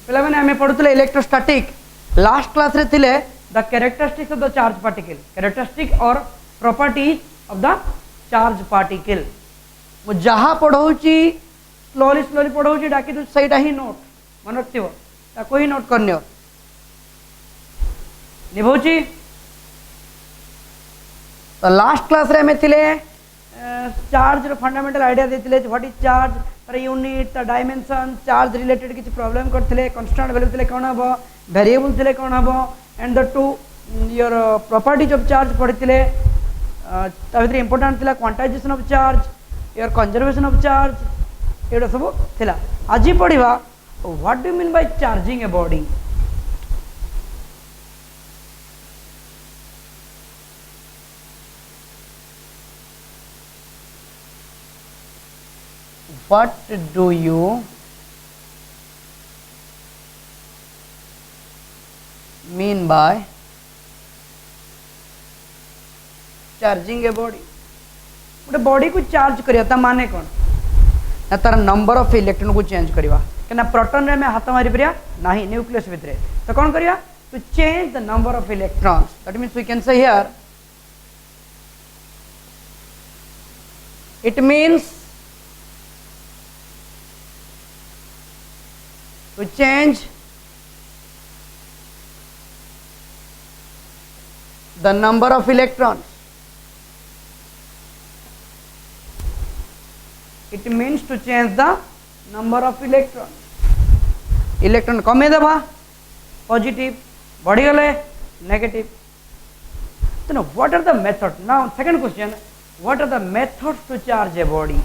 पे मैंने आम पढ़ुले इलेक्ट्रोस्टैटिक लास्ट क्लास रे थिले the characteristics of the charge particle characteristic और properties of the charge particle मु जहाँ पढ़ाऊँगी स्लोली स्लोली पढ़ाऊँगी डाकी तू सहीटा ही नोट मन रखियो ताको ही नोट करनियो निभाऊँगी तो लास्ट क्लास रे में थिले चार्ज रो फंडामेंटल आइडिया देथिले व्हाट इज चार्ज तर यूनिट तर डायमेंशन चार्ज रिलेटेड किसी प्रॉब्लम करथिले कांस्टेंट वैल्यू थिले कोन हबो वेरिएबल थिले कोन हबो and the to your properties of charge पढ़िथिले ता भीतर इंपोर्टेंट थिला quantization of charge your conservation of charge एडा सब थिला आज पढ़िबा what do you mean by charging a body what do you mean by charging a body गोटे बॉडी को चार्ज करिया माने कौन ना तार नंबर ऑफ इलेक्ट्रॉन को चेंज करवा क्या प्रोटॉन रे में हाथ मारी परिया नहीं न्यूक्लियस भितर तो कौन करिया to change the number of electrons that means we can say here it means to change the number of electrons. It means to change the number of electrons. Electron कमे देबा positive बढ़ी गले negative. So now what are the methods? Now second question, what are the methods to charge a body?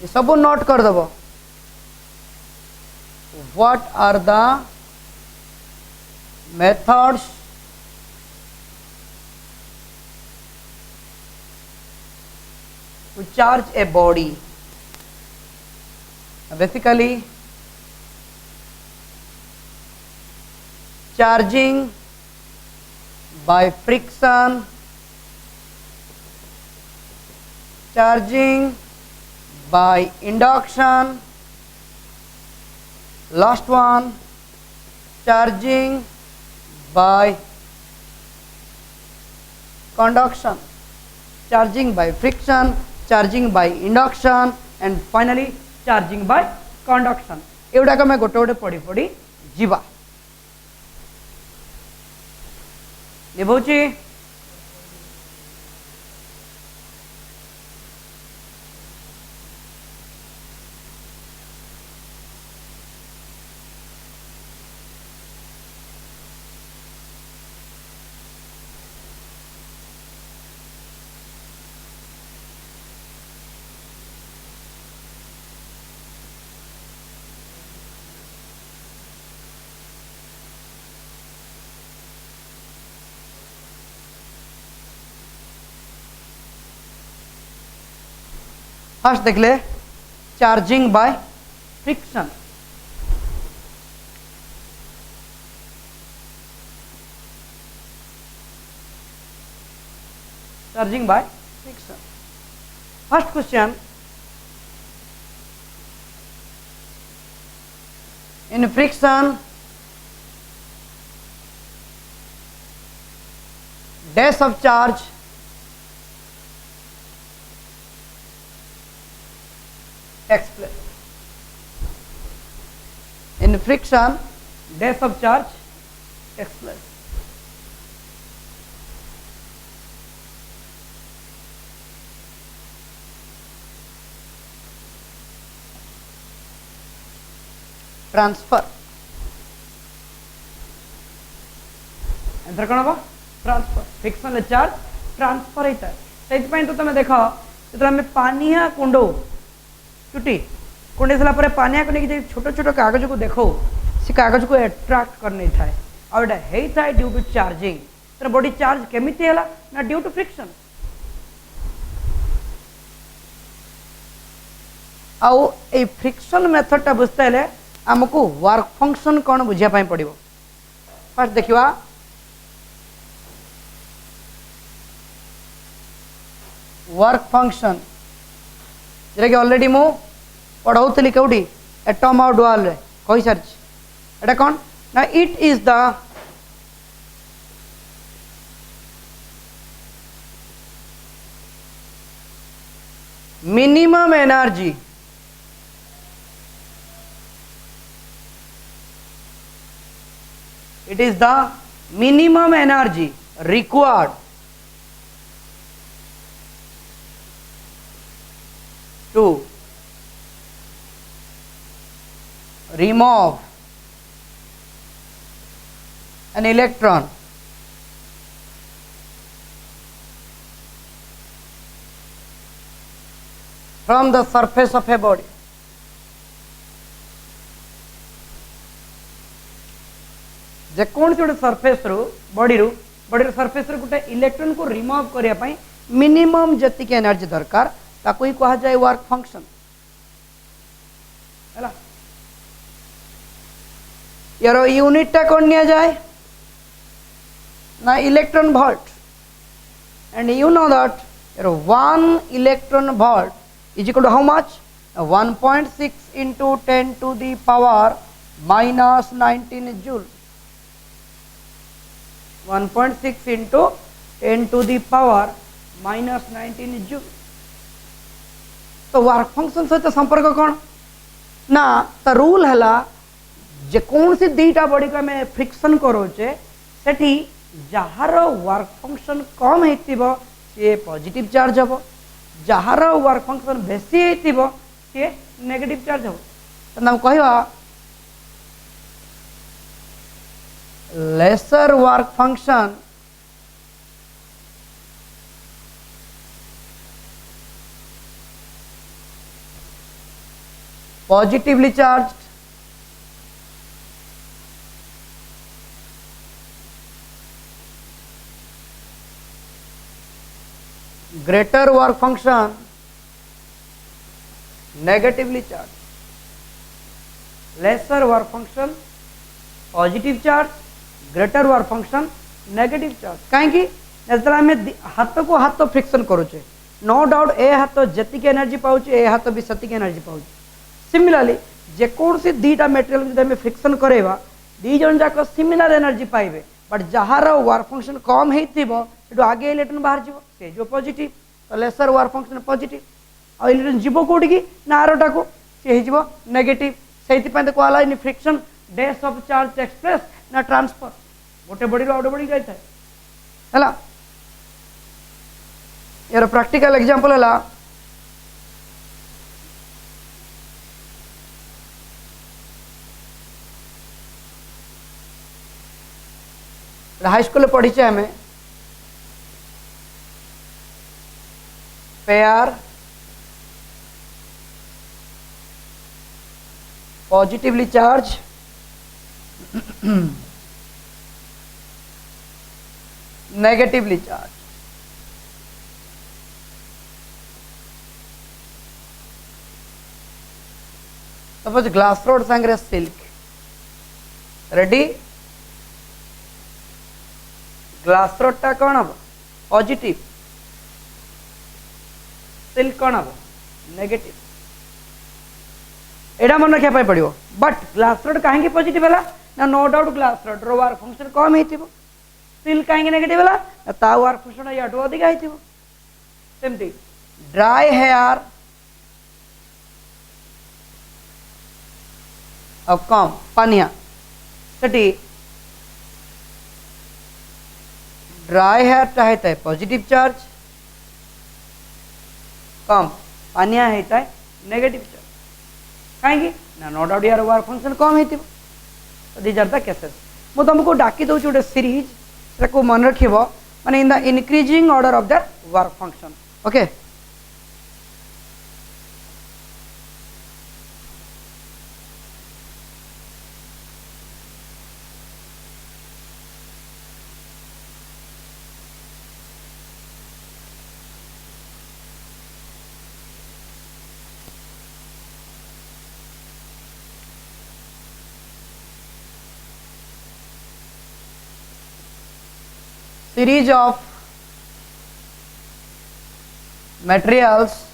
ये सब note कर दबो what are the methods to charge a body basically charging by friction charging by induction last one charging by conduction charging by friction charging by induction and finally charging by conduction एवडाक मैं गोटे गोटे पढ़ी पढ़ी जीवा निभाऊँगी first देख ले charging by friction charging by friction first question in friction dash of charge takes place. In friction, dash of charge takes place. Transfer. Answer कौन हम ट्रांसफर फ्रिक्शनल चार्ज ट्रांसफर होता है से तो तुम देख जो आम पानिया कुंड चुटी कुंडे सारापर पानिया को लेकिन छोट छोट कागज को देख से कागज को एट्राक्ट कर नहीं थाए आउटा होता है ड्यू टू चार्जिंग तर बॉडी चार्ज केमी है ना ड्यू टू फ्रिक्शन आउ ए फ्रिक्शन मेथडटा बुझते हैं आमको वर्क फंक्शन कौन बुझापी पड़ो फास्ट देखा वर्क फंक्शन जोटा कि ऑलरेडी मु पढ़ाऊली कौटी एटम और डुआल रे कही सारी एटा कौन ना it is the minimum energy it is the minimum energy required to remove an electron from the surface of a body. जेकोन से गोटे सरफेस रू बॉडी सरफेस रू गोटे इलेक्ट्रॉन को रिमूव करने पाई मिनिमम जतिक एनर्जी दरकार ताको ही कहा जाए वर्क फंक्शन है यार यूनिट टा कौन निया जाए ना electron volt and you know that यार 1 electron volt is equal to how much 1.6 into 10 to the power minus 19 joule 1.6 into 10 to the power minus 19 joule. तो वर्क फंक्शन सहित संपर्क कौन ना तो रूल है जे कौन सी दीटा बॉडी को आम फ्रिक्शन करोचे सेठी जार वर्क फंक्शन कम हो सी पॉजिटिव चार्ज हम जार वर्क फंक्शन बेसी हो सी नेगेटिव चार्ज हम तो कह lesser work function positively charged greater work function negatively charged lesser work function positive charge greater work function negative charge कहीं आम हाथ को हाथ फ्रिक्शन करुचे नो डाउट ए हाथ जी एनर्जी पाँच ए हाथ भी सेतिक एनर्जी पाँच सिमिलरली जेकोसी दीटा मेटेरियल जो फ्रिक्शन करेगा दी जन जाक सिमिलर एनर्जी पाइबे बट जार वर्क फंक्शन कम हो आगे इलेक्ट्रॉन बाहर जीव से जो पॉजिटिव तो लेसर वर्क फंक्शन पॉजिटिव आ इलेक्ट्रॉन जीव कौटी की ना आरटा को सी हो नेगेटिव से कहला friction days of charge express ना ट्रांसफर गोटे बॉडी रो आउट बॉडी जाता है यार प्रैक्टिकल एग्जांपल है हाई स्कूल पढ़ीचे आम pair positively charge negatively charged suppose glass rod sangre silk ready glass rod टा कौन हम पॉजिटिव सिल्क कौन हम नेगेटिव एडा मन रखा पड़ो बट ग्लास रड कहीं पॉजिटिव है ना नो डाउट ग्लास रड रो वर्क फंक्शन कम हो स्टिल कहीं नेगेटिव है ता वर्क फंक्शन या अधिक होमती ड्राई हेयर अब कम पानिया से ड्राई हेयर होता है पॉजिटिव चार्ज कम पानिया होता है नेगेटिव चार्ज कहीं ना नो डाउट यार वर्क फंक्शन कम हो दीज आर द केसेस मु तुमको डाकी दूसरी गोटे सीरीज को मन रख माने in the increasing order of the work function okay series of materials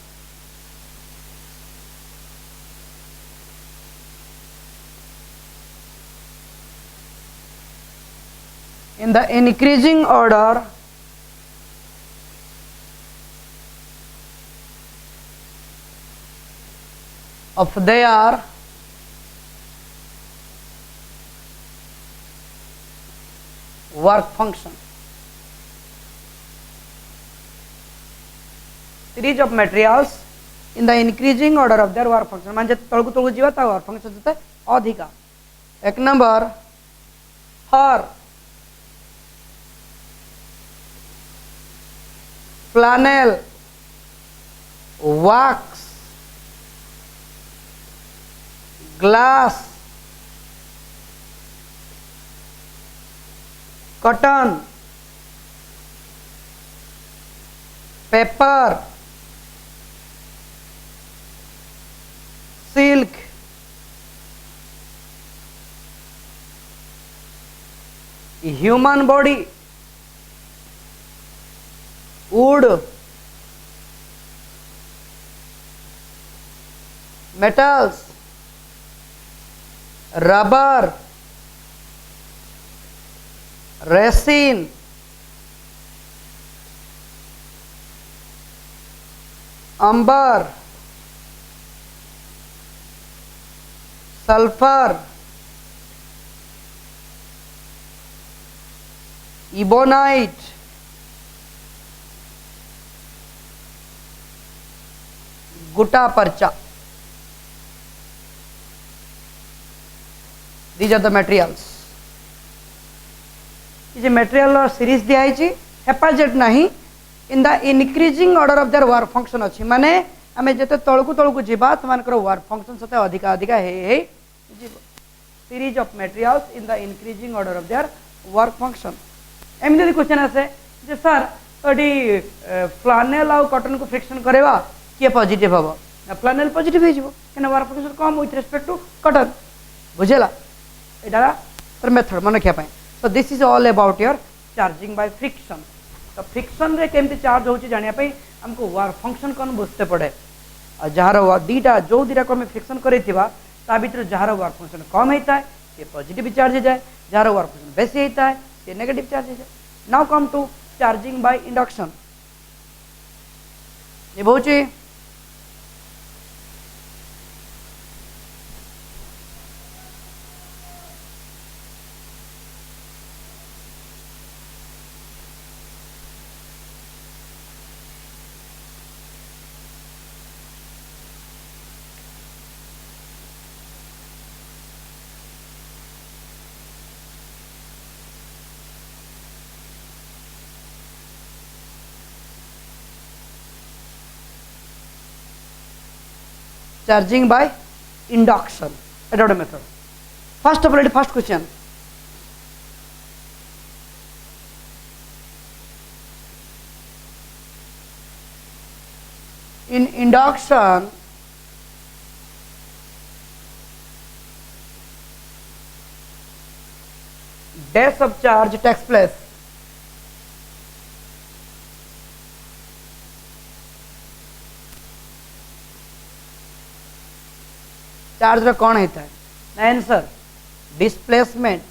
in the increasing order of their work function. Series of materials in the increasing order of their work function मान तलकू तलकू जीवा ता work function जते अधिका. एक number for flannel, wax, glass, cotton, paper, silk, human body, wood, metals, rubber, resin, amber, sulfur, ebonite, gutta percha. These are the materials. ये material series दिया है हेपाजेट नहीं in the increasing order of their work function अच्छी माने आमे जते तलकू जीवा Tamhankar work function सते अधिका अधिका हे series of materials in the increasing order of their work function. एमती क्वेश्चन आसे जे सर अडी फ्लानेल आउ कॉटन को फ्रिक्शन करेवा किए पॉजिटिव हबो ना फ्लानेल पॉजिटिव हे जिवो केना वर्क फंक्शन कम विथ रिस्पेक्ट टू कॉटन बुझेला एडा तर मेथड मन रखिया पाए. So this is all about your charging by friction. तो फ्रिक्शन रे केमती चार्ज होची जानिया पाई हमको वर्क फंक्शन कोन बुझते पड़े और जहार दीटा जो दीटा को हमें फ्रिक्शन करेथिबा ता भीतर जहार वर्क फंक्शन कम होता है ये पॉजिटिव चार्ज हो जाए जहार वर्क फंक्शन बेसी होता है ये नेगेटिव चार्ज हो जाए. Now come to charging by induction. ये बहुत charging by induction. Another method. First of all, first question. In induction, dash of charge takes place. Charge रे कौन होता है answer displacement.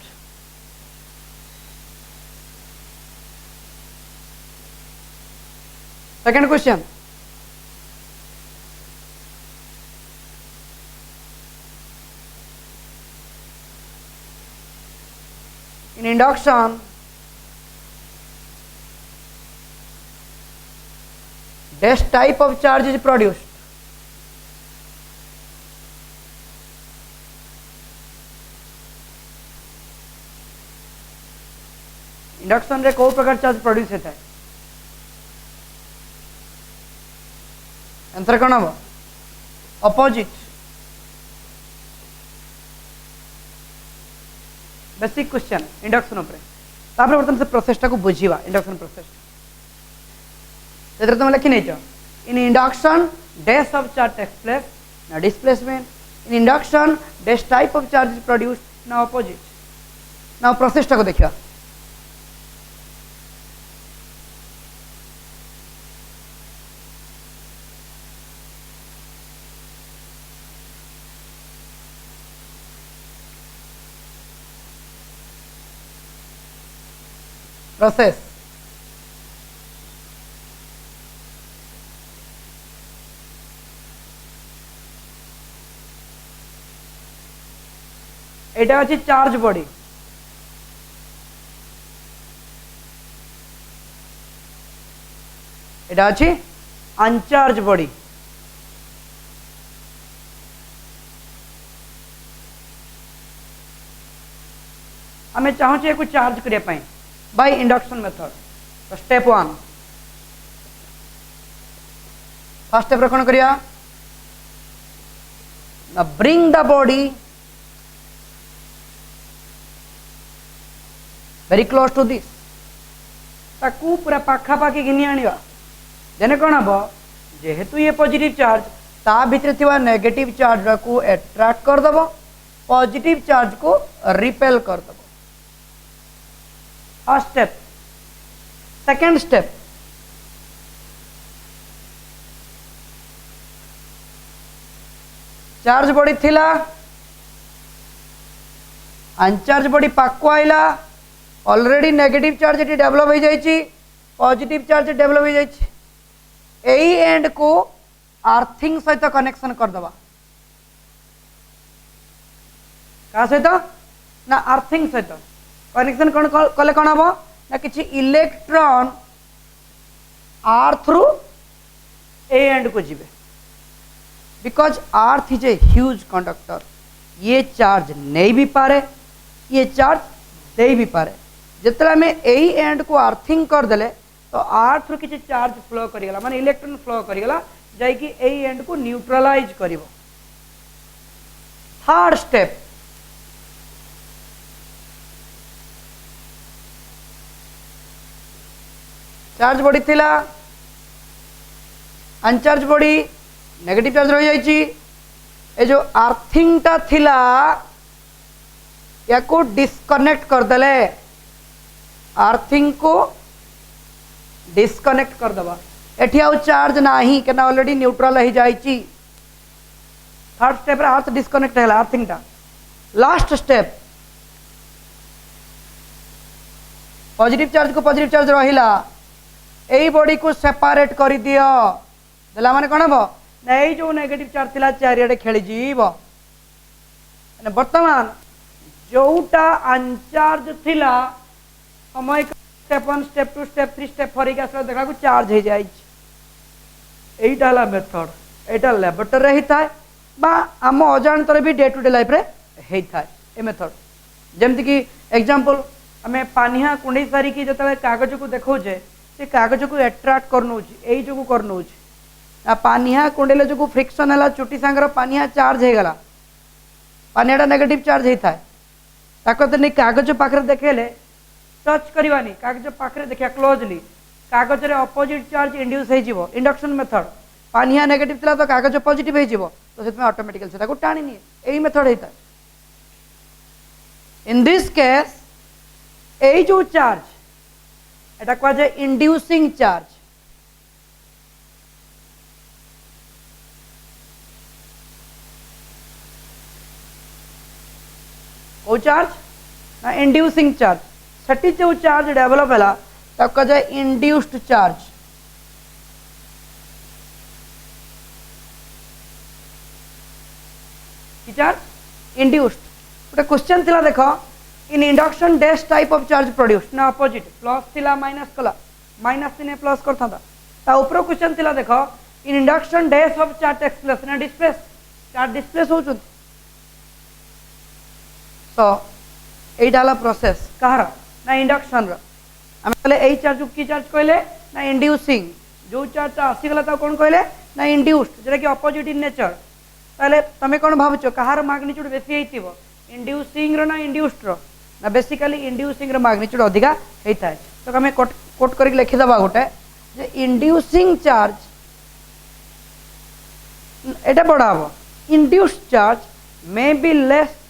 Second question in induction dash type of charge is produced. Induction रे को प्रकार charge produce होता है answer कौन हम अपोजिट. बेसिक क्वेश्चन इंडक्शन उपर तापर बर्तन से प्रोसेसटा को बुझीवा इंडक्शन प्रोसेस तेरे तुम लिखि नहीं in induction dash of charge takes place ना displacement. In induction dash type of charge is produce ना अपोजिट. ना प्रोसेसटा को देखिया प्रोसेस एटा अछि चार्ज बॉडी एटा अछि अनचार्ज बॉडी आम चाहूँ एक चार्ज करने बाय इंडक्शन मेथड तो स्टेप 1 फर्स्ट स्टेप कौन करिया ना bring the body very close to this ताकू पूरा पाखापाखि घिनी आनिबा देने कौन हम जेहेतु ये पॉजिटिव चार्ज ता भितर थिबा नेगेटिव चार्ज को अट्रैक्ट कर दबो पॉजिटिव चार्ज को रिपेल कर दबो first step second step charge body थिला अनचार्ज बॉडी पाको आइला ऑलरेडी नेगेटिव चार्ज ये डेवलप हो जाइए पॉजिटिव चार्ज डेवलप हो जाइए यही एंड को आर्थिंग सहित कनेक्शन करदबा का सहित ना आर्थिंग सहित कनेक्शन कौन कले कौन हम ना किसी electron are through A end को जीवे because earth is a huge conductor ये चार्ज नहीं भी पारे ये चार्ज दे भी पारे जिते आम यही एंड को आर्थिंग करदे तो आर थ्रू किसी चार्ज फ्लो करिगला माने इलेक्ट्रॉन फ्लो करिगला जाइकी यही एंड को न्यूट्रलाइज करिवो थर्ड स्टेप चार्ज बॉडी थिला अनचार्ज बॉडी नेगेटिव चार्ज रही जाइए ए जो आर्थिंग टा थिला या को डिस्कनेक्ट करदे आर्थिंग को डिस्कनेक्ट करदबा एठी आउ चार्ज नाही केना ऑलरेडी न्यूट्रल हो जाइए थर्ड स्टेप रे अर्थ डिस्कनेक्ट है आर्थिंग टा लास्ट स्टेप पॉजिटिव चार्ज को पॉजिटिव चार्ज रहिला यही बॉडी को सेपरेट कर दियो देला माने कोन हो नहीं जो नेगेटिव चार्ज थिला चारियाडे खेली जीवो वर्तमान जोटा अनचार्ज थिला समय स्टेप 1 स्टेप 2 स्टेप 3 स्टेप 4 के देखा चार्ज हो जाए यहीटा मेथड एटा लैबोरेटरी ही थाए बा आम अजाणतर भी डे टू डे लाइफ रे हे थाए ए मेथड जमती कि एग्जांपल आम पानिया कुंडई सारिकी जो कागज को देखौजे से कागज को एट्राक्ट करनौछि एई जो करनौछि आ पानिया कुंडेले जो फ्रिक्शन है चुटी सांगर पानिया चार्ज हो गला पानियाटा नेगेटिव चार्ज होता है ताको तो नहीं कागज पाखे देखेले टच करवानी कागज पाखे देखा क्लोजली कागज रे अपोजिट चार्ज इंड्यूस हो इंडक्शन मेथड पानिया नेगेटिव थिला तो कागज पॉजिटिव हो तो से ऑटोमेटिकली से टाणी निए यही मेथड होता है इन दिस केस यही जो चार्ज एटा कह जाए इंड्यूसिंग चार्ज वो चार्ज ना इंड्यूसिंग चार्ज सटी जो चार्ज डेवलप है तब कह जाए इंड्यूस्ड चार्ज चार्ज इंड्यूस्ड गोटे क्वेश्चन थिला देख in induction dash type of charge produced ना अपोजिट प्लस थिला माइनस कला माइनस थिने प्लस करता ता ऊपर क्वेश्चन थिला देख in induction dash of charge takes place ना डिस्प्लेस चार्ज डिस्प्लेस होचुत तो यहीटा प्रोसेस कहार ना इंडक्शन आम कहले यही चार्ज की चार्ज कहले ना इंड्यूसिंग जो चार्ज आसीगला कौन कहले ना इंड्यूस्ड जोटा कि अपोजिट इन नेचर ताले तमे कौन भावुच कहार मैग्नीट्यूड बेसी होइतिबो इंड्यूसिंग रो ना इंड्यूस्ड रो ना बेसिकली इंड्यूसिंग रो मैग्नीट्यूड अधिका होता है तो आम कोट करके लिखिदबा गोटे जे इंड्यूसिंग चार्ज एटा बड़ा हम induced charge may be less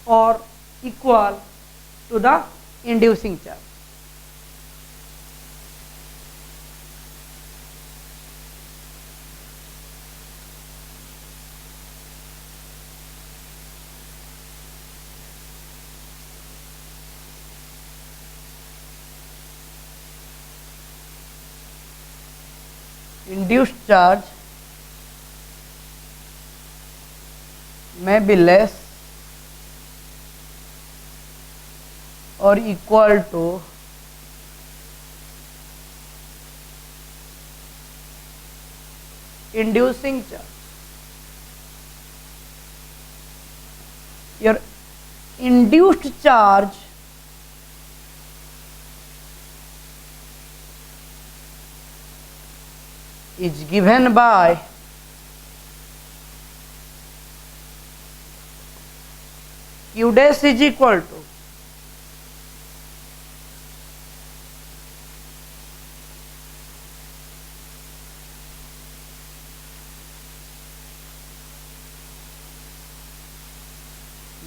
or equal to the inducing charge. induced charge may be less or equal to inducing charge. Your induced charge is given by Q dash is equal to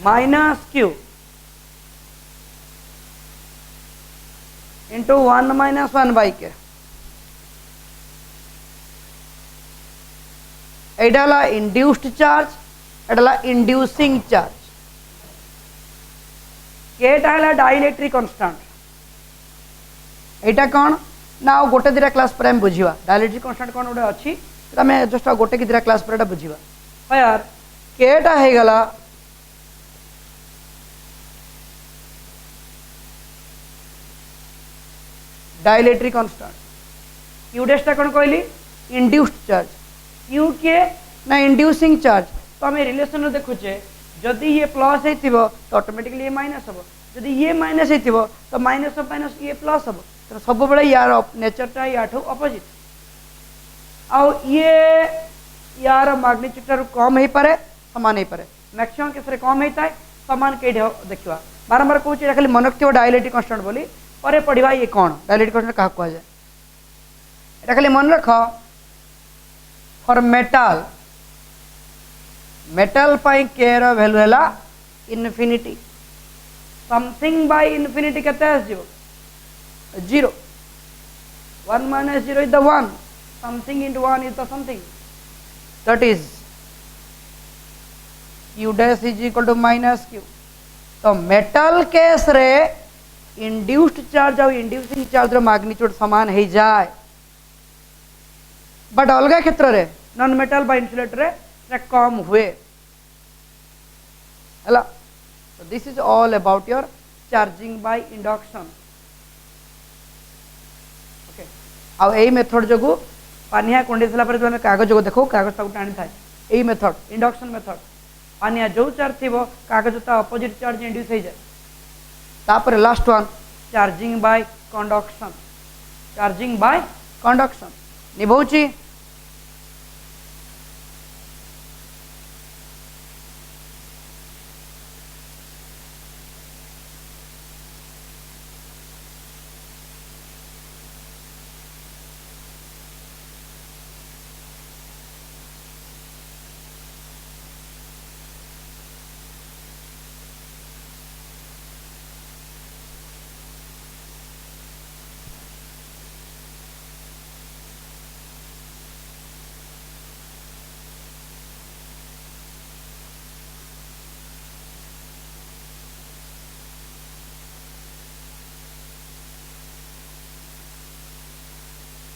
minus Q into 1 minus 1 by K. एटा हला induced charge, एटा हला inducing charge. केटा हला dielectric constant. एटा कौन ना गोटे दिरा class पर हम बुझिवा dielectric constant कौन गोटे अछि सेटा मैं जस्ट गोटे की दिरा क्लास पर एटा बुझिवा। यार केटा हे गला डाइलेक्ट्रिक कांस्टेंट, क्यू डैश टा कौन कहली इंड्यूस्ड चार्ज, क्यू के ना इंड्यूसिंग चार्ज। तो आम रिलेसन देखुचे जदि ये प्लस हो तो ऑटोमेटिकली ये माइनस हम, जदि ये माइनस हो तो माइनस ऑफ माइनस ये प्लस हम। तो सब बड़े यार नेचरटा या अपोजिट आउ ये यार मैग्नीट्यूड कम हो पारे सामान हो पारे, मैक्सिमम केस रे कम होता है सामान कई देखा बारंबार कौन खाली मन रखिए डाइलेक्ट्रिक कांस्टेंट बोली पर पढ़ा ये कौन डाइलेक्ट्रिक कांस्टेंट क्या कहुए यहाँ खाली मन रख फॉर मेटल मेटल पाई के वैल्यू है इनफिनिटी समथिंग बाय इनफिनिटी केते आसीबो 0 1 minus 0 is the 1 something into 1 is the something that is q dash is equal to minus q। तो मेटल केस रे इंड्यूस्ड चार्ज और इंड्यूसिंग चार्ज रो magnitude समान हो जाए, but अलग क्षेत्र रे नॉन मेटल बा इन्सुलेटर रे कम हुए हला। So this is all about your charging by induction। Okay, अब यही मेथड जो पानिया कंडे सारा पर जो कागज को देखो कागज ताकू टाणी थाए यही मेथड इंडक्शन मेथड पानिया जो चार्ज थी कागज ता अपोजिट चार्ज इंड्यूस हो जाए। तापर last one charging by conduction, charging by conduction निभाऊची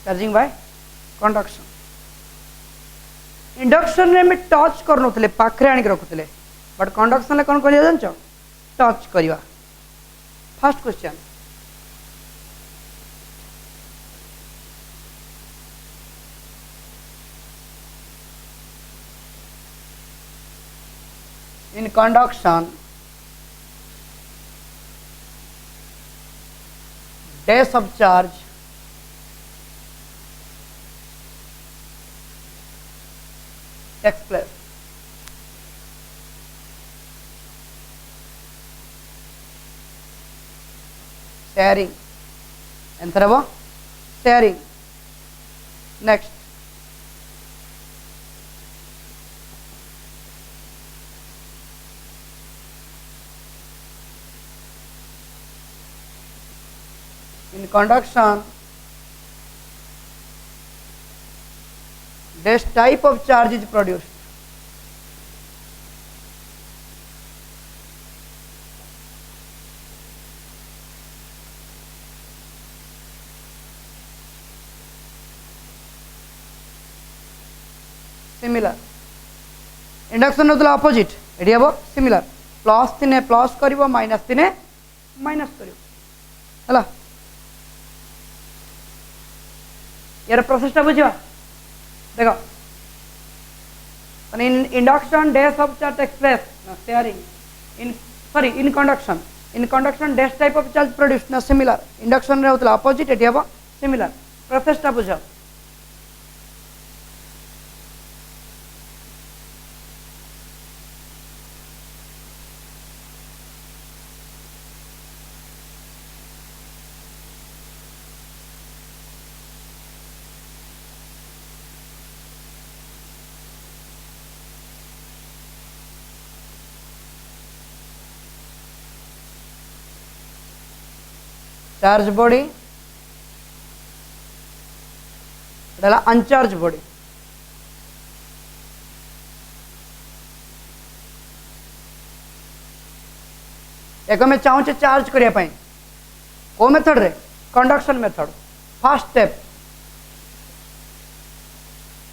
चार्जिंग बाय कंडक्शन। इंडक्शन में हमें टच कर नुले पाखे आनिक रखुले बट कंडक्शन कौन कर जान टच करवा। First question in conduction dash of charge takes place। sharing answer हम sharing। next in conduction dash type of charge is produced। Similar induction होता अपोजिट ये हम सिमिलर प्लस थिने प्लस कर माइनस थिने माइनस कर यार प्रोसेसटा बुझा देख in induction dash of charge express sharing in conduction dash type of charge produce ना similar induction रे होता अपोजिट ये हम सिमिलर प्रोसेसटा बुझा चार्ज बॉडी अनचार्ज बॉडी एक में चाहूचे चार्ज करने को मेथड रे conduction method first step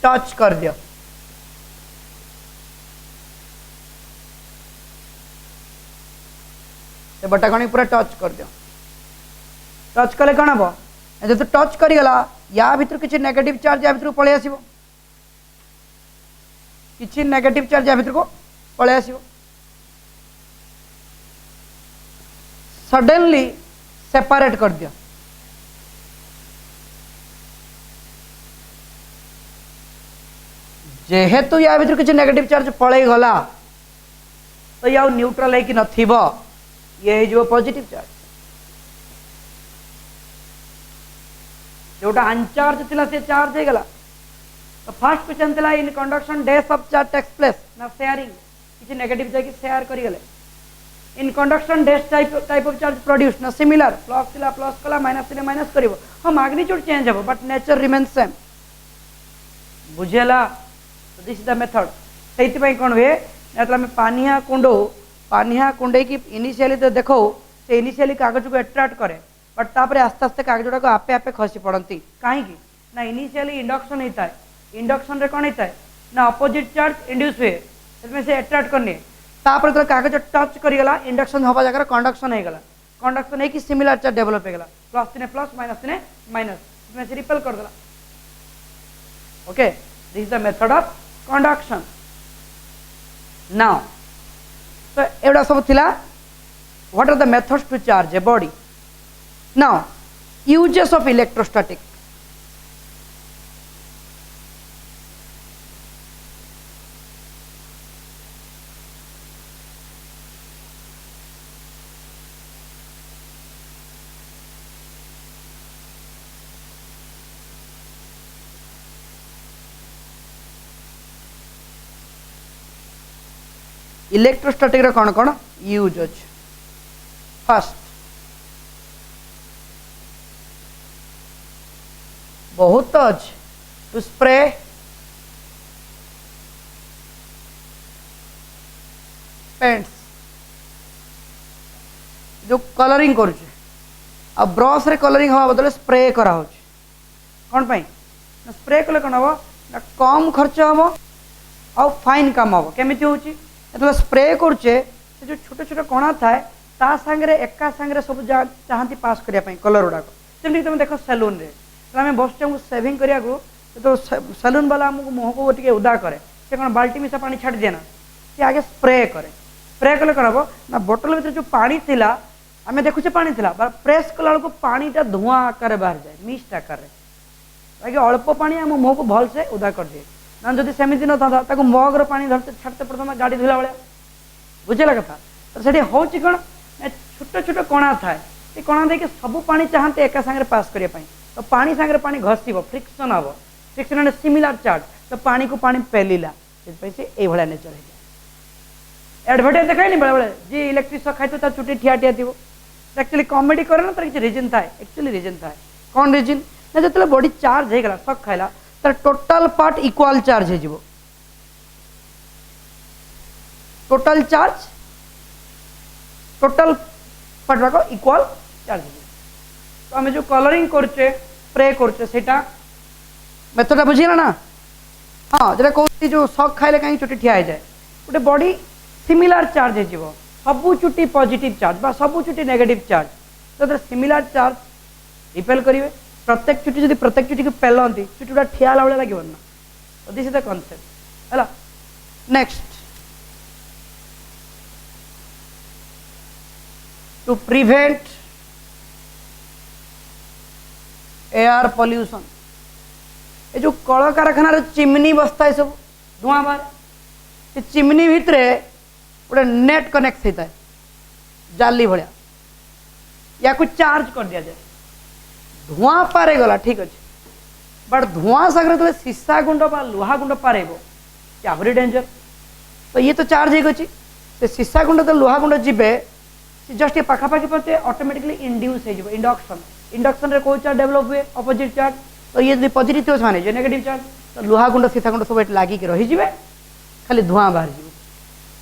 touch कर दियो बटा कणी पूरा टच कर दियो टच कले कौन हम जो टच करगला या भर किसी नेगेटिव चार्ज या भर पलि आसो किसी नेगेटिव चार्ज या भर को पलि आसो सडनली सेपरेट कर दियो जेहेतु या भर किसी नेगेटिव चार्ज पलि गला तो या न्यूट्रल है कि नथिबो ये जो पॉजिटिव चार्ज जोटा अनचार्ज थिला से चार्ज हो गला तो फर्स्ट क्वेश्चन थिला in conduction dash of charge takes place ना शेयरिंग किसी नेगेटिव जाके शेयर करी गले in conduction dash type of charge produce ना सिमिलर प्लस थिला प्लस कला माइनस थिला माइनस करिवो हां मैग्नीट्यूड चेंज हो बट नेचर रिमेन्स सेम बुझेला तो दिस इज द मेथड सेति पई कोन हुए मतलब में पानिया कुंडे की इनिशियली तो देखो से इनिशियली कागज को अट्रैक्ट करे बट तापर आस्ते आस्ते कागज गुड़ाक आपे आपे खसी पड़ती कहीं ना इनिशियली इंडक्शन होता है इंडक्शन रे कौन होता है ना अपोजिट चार्ज इंड्यूस हुए से अट्रैक्ट करनी तापर जो कागज टच करगला इंडक्शन हवा जगह कंडक्शन हो गला कंडक्शन है सिमिलर चार्ज डेवलप हो गला प्लस थिने प्लस माइनस इसमें से रिपेल कर देला okay this is the method of conduction now तो एवडा सब थिला what are the methods to charge a body Now, uses of electrostatic. Electrostatic रे कौन कौन यूज अछि फर्स्ट बहुत अच्छे टू स्प्रे पेंट्स जो कलरिंग कर ब्रश रे कलरिंग हवा बदले स्प्रे करा कौन पाई ना स्प्रे कले कौन हम ना कम खर्च हम आ फाइन काम हम केमी हो स्प्रे करुचे जो छोटे छोटे कणा थाए ता सांगे एका सांगे सब चाहती पास करने कलर गुड़ाक जमी तुम देख सैलून रे आम बस सेविंग करा तो सैलून वाला आमको मुह को टे उदा करे से कौन बाल्टी मिसा पानी छाड़ दिए ना सी आगे स्प्रे कले कौन हम ना बोतल भर जो पानी थिला आम देखुचे पानी थिला प्रेस कला बेलू पानीटा धुआं आकार बाहर जाए मिस्ट आकार आगे अल्प पानी आम मुह को भलसे उदा कर दिए ना जदि सेमती न था मग्र पानी धरते छाड़ते प्रथम गाड़ी धुला भाया बुझेगा कथा तो से हूँ कौन छोट छोट कणा थाए कणा देखे सब पानी चाहते एका सांगे पास करने तो पानी सांगे पानी घसीब फ्रिक्शन हम फ्रिक्शन सिमिलर चार्ज तो पानी को पानी पेलिला से ये नेचर है एडभर्टाइज देखाई बेले बेले जी इलेक्ट्रिक शॉक खाई तो चुटी ठिया ठिया थी एक्चुअली कॉमेडी करे ना तर किसी रीजन थाए एक्चुअली रीजन थाए कौन रीजन ना जो बॉडी चार्ज होगा शॉक खाइला तर टोटल पार्ट इक्वल चार्ज हो टोटल चार्ज टोटल पार्ट भाग इक्वल चार्ज तो आम जो कलरिंग करचे स्प्रे करचे सेटा मेथडा बुझीला ना हाँ जो कहते जो शक खाइले कहीं चुटी ठिया जाए गोटे बॉडी सिमिलर चार्ज हो सबू चुटी पॉजिटिव चार्ज बा सबू चुटी नेगेटिव चार्ज तो सिमिलर चार्ज रिपेल करेंगे प्रत्येक चुटी जब प्रत्येक चुटी को पेलती चुटी गुड़ा ठिया भाई लगे ना तो दिस इज द कॉन्सेप्ट है। Next to prevent air pollution ये जो कल कारखाना चिमनी बसता है सब धुआं बाहर चिमनी भितर गोटे नेट कनेक्ट होता है जाली भाया या कुछ चार्ज कर दिया जाए धुआं पारे गला ठीक अच्छे बट धुआं सागर जो सीसा गुंड बा लुहा गुंड पारेब आहरी डेंजर तो ये तो चार्ज हो सीसा गुंड तो लुहा गुंड जीवे जस्ट ये पाखापाखि पहुंचे ऑटोमेटिकली इंड्यूस हो इंडक्शन इंडक्शन रे कोई चार्ज डेवलप हुए अपोजिट चार्ज तो ये जो पॉजिटिव थी माने जो नेगेटिव चार्ज तो लुहा गुंड सीसा गुंड सब लगिक रही खाली धुआं बाहर जीव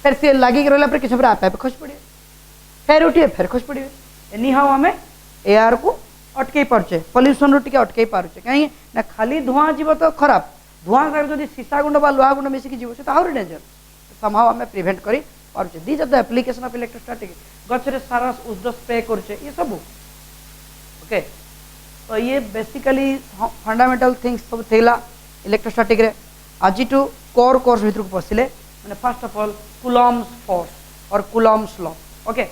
फिर सी लगिक रहा किसी आप खस पड़े फिर उठे फिर खस पड़े एनी हाउ आम एयर को अटकई पार्चे पॉल्यूशन रू टे अटकई पार्चे कहीं ना खाली धुआं जीव तो खराब धुआं सागर जो सीसा गुंड बा लुहा गुंड मिसिकी जीव से आहरी डेंजर समहाउ आम प्रिवेंट कर पार्चे this are the application of electrostatic गचरे सारा उद्र स्प्रे करचे ये सब ओके तो ये बेसिकली फंडामेंटल थिंग्स सब थिला इलेक्ट्रोस्टैटिक रे आज टू कोर कोर्स भीतर को पसिले माने first of all Coulomb's force और Coulomb's law okay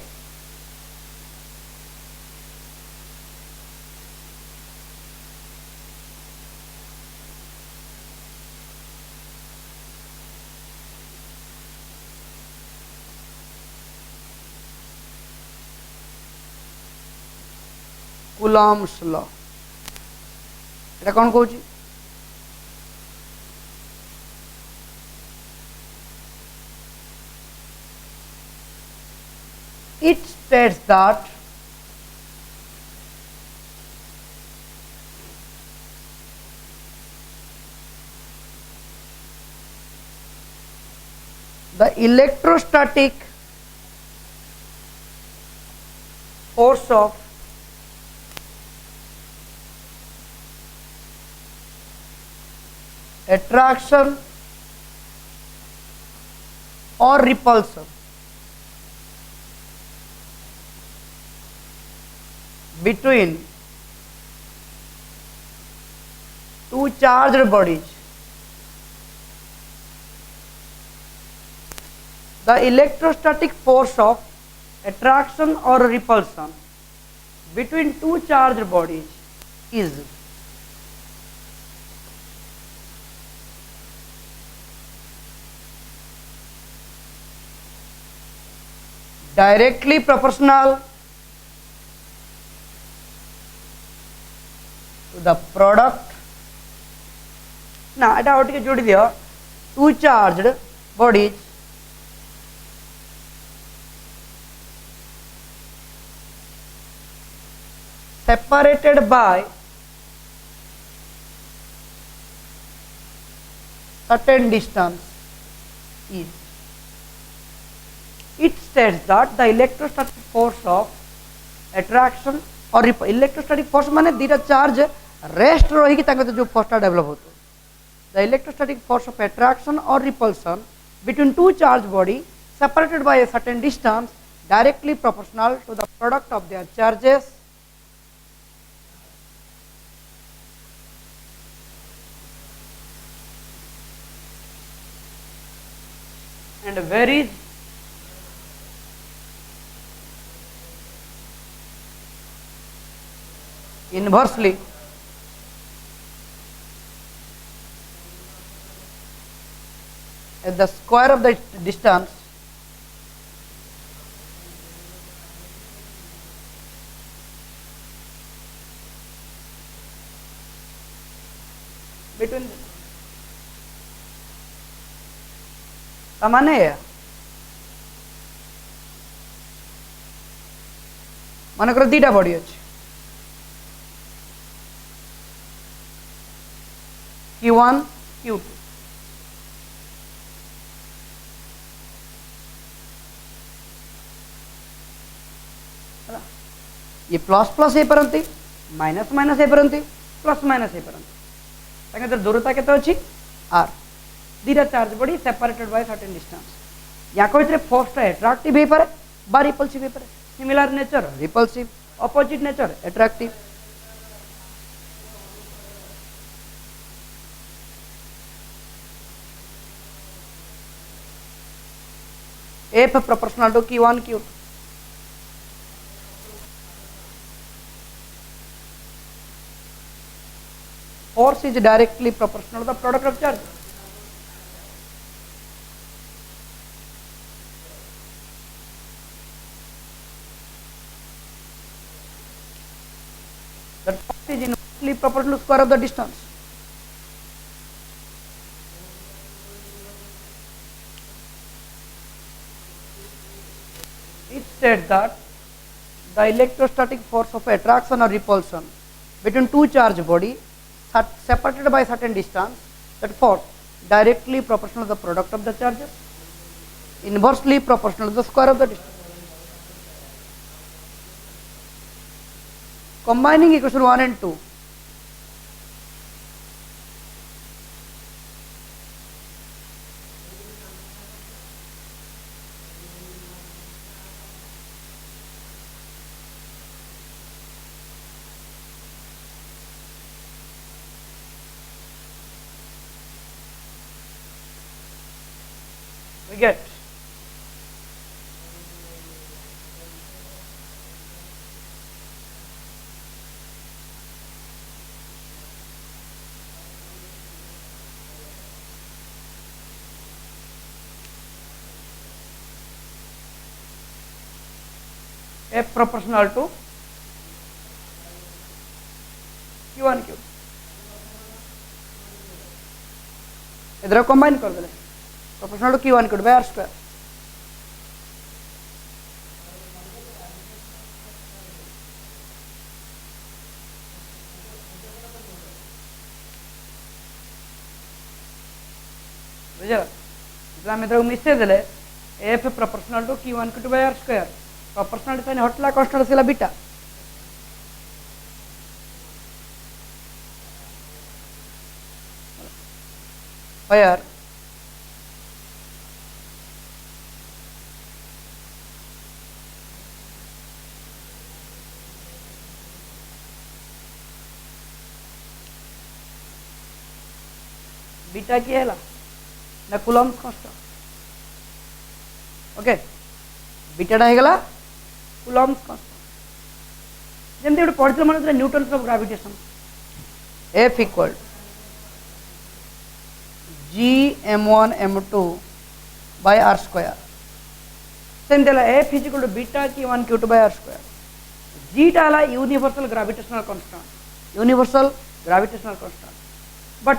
Coulomb's law এটা কোন কହୁଛି it states that the electrostatic force of attraction or repulsion between two charged bodies, the electrostatic force of attraction or repulsion between two charged bodies is directly proportional to the product ना एटा और टिके जोड़ी दियो two charged bodies separated by certain distance is it states that the electrostatic force of attraction or electrostatic force माने दीटा charge rest रही जो फोर्सटा develop होता the electrostatic force of attraction or repulsion between two charged body separated by a certain distance directly proportional to the product of their charges and varies inversely at the square of the distance between माने मनकर दीटा body अच्छे Q1 Q2 ये plus plus हो पारती minus minus हो पारती plus minus हो पारती दूरता केते अच्छी आर दीटा charge body separated by certain distance या कोई फोर्स एट्राक्टिव हो पारे बा रिपल्सिव हो पारे similar nature repulsive opposite nature attractive F proportional to Q1 Q2 force is directly proportional to the product of charge. That force is inversely proportional to square of the distance. It states that the electrostatic force of attraction or repulsion between two charge body separated by certain distance, that force directly proportional to the product of the charges, inversely proportional to the square of the distance. Combining equation 1 and 2, we get F proportional to Q1 Q2. इधर combine कर देले proportional to Q1 Q2 by R square. बुझे इतना में तो mistake देले F proportional to Q1 Q2 by R square. Proportional to हटला constant से ला बीटा where बीटा की है ना कूलम्स कांस्टेंट ओके बीटाटा है गला कूलम्स कांस्टेंट जमते गोटे पढ़िथिल मन Newton's of gravitation F equal G m1 m2 by R square सेमती F is equal to beta Q1 Q2 by R square G टा है universal gravitational constant but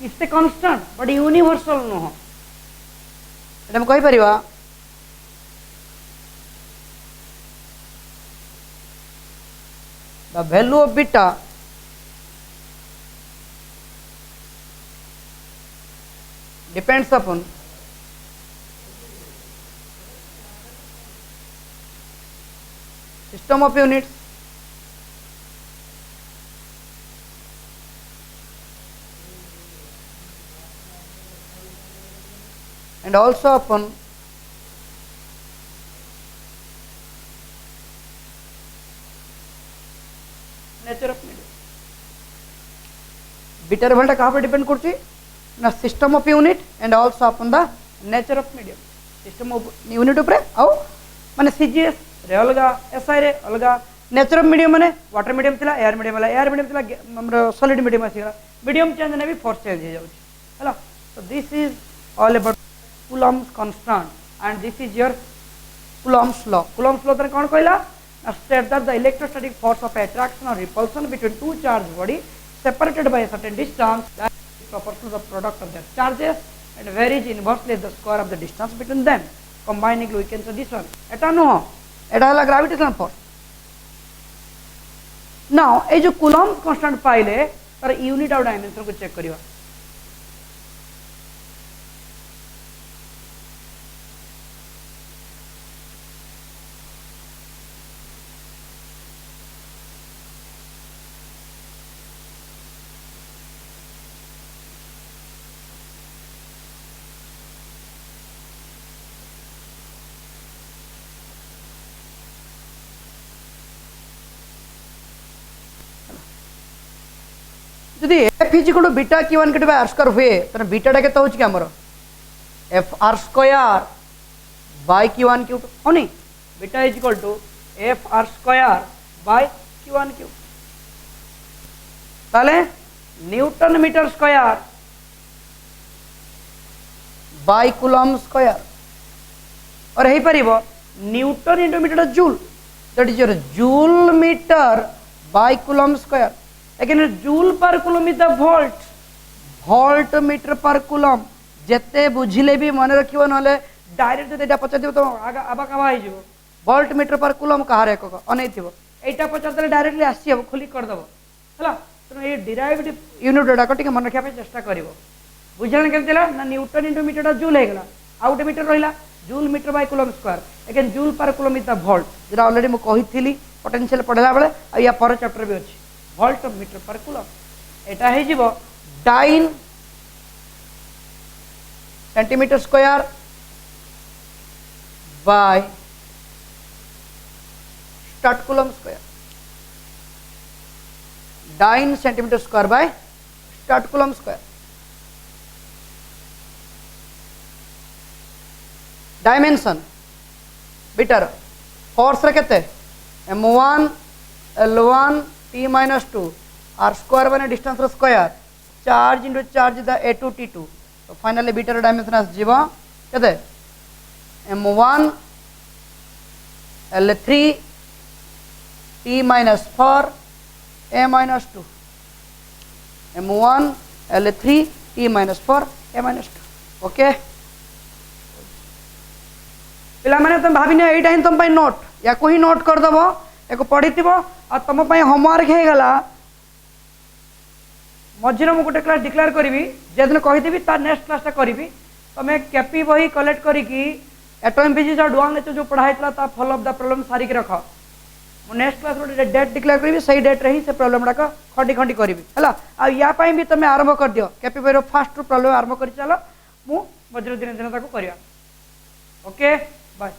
it's a constant but universal नुह एटा कहि परिबा the value of beta depends upon system of units and also upon nature of medium. Beta value कहाँ पर depend करती ना system of unit and also upon the nature of medium system of unit उपरे आउ माने CGS रे अलगा SI रे अलगा नेचर ऑफ मीडियम माने वाटर मीडियम थिला एयर मीडियम वाला एयर मीडियम थिला हमर सॉलिड मीडियम आसीला मीडियम चेंज ने भी फोर्स चेंज हो जाउची हला सो this is all about Coulomb's constant and this is your Coulomb's law तने कोन कहला state that the electrostatic force of attraction और repulsion between two charge body separated by a certain distance that is proportional to the product of their charges and varies inversely the square of the distance between them. Combining we can say this one. Eta no, eta है gravitational force. Now ये जो Coulomb's constant पाइले तार unit of dimension को check करियो. जदि F is equal to beta Q1 Q2 r square हुए तो बीटाटा केते होछि कि हमर F R square by Q1 Q2 होनी beta is equal to F R square by Q1 Q2 ताले newton metre square by coulomb square और हे परिबो newton into metre joule that is your joule metre by coulomb square लेकिन joule per coulomb is the volt volt metre per coulomb जेते बुझिले भी मन रखिबो नले डायरेक्ट जदि एटा पचार दिबो तो आबा काबा हो जिवो वोल्ट मीटर पर कूलम कहार एकक अनै थिबो एटा पचार दले डायरेक्टली आसी हबो खुली कर दबो हला तो ये डिराइव्ड यूनिट डाटा टिके मन रखिया पे चेष्टा करिवो बुझन केम दिला ना न्यूटन इंटू मीटर जूल हे गेला आउट मीटर रहिला joule metre by coulomb square again joule per coulomb is the volt जेरा ऑलरेडी मु कहिथिली पोटेंशियल पढ़ला बेले आ या पर चैप्टर भी अछि वोल्ट मीटर पर कूलम एटा हे जिवो dyne centimetre square by stat coulomb square dyne centimetre square by stat coulomb square dimension बीटार फोर्स रे केते m1 l1 t-2 r square माने डिस्टेंस रो square charge into charge the a2 t2 तो finally बीटार dimension आस जीवो केते m1 l3 t-4 a-2 m1 l3 t-4 a-2 okay पिला माने तुम भाभी ने एटा ही तुम पाई नोट या को ही नोट कर दबो एको पढ़ी थिबो आ तुम पाई होमवर्क हे गला मझिर मु गोटे क्लास डिक्लेयर करिवि जे दिन कहि देबी ता नेक्स्ट क्लास ता करिवि तमे केपी बही कलेक्ट करी कि एटॉमिक फिजिक्स और डुअल नेचर जो पढ़ाइतला ता फॉलो ऑफ द प्रॉब्लम सारी के रख मु नेक्स्ट क्लास रो डेट डिक्लेयर करिवि सही डेट रही से प्रॉब्लम डाक खंडी खंडी करिवि हला आ या पाई भी तमे आरंभ कर दियो केपी बही रो फर्स्ट प्रॉब्लम आरंभ करि चलो मु मझिर दिन दिन ताको करिया ओके बाय।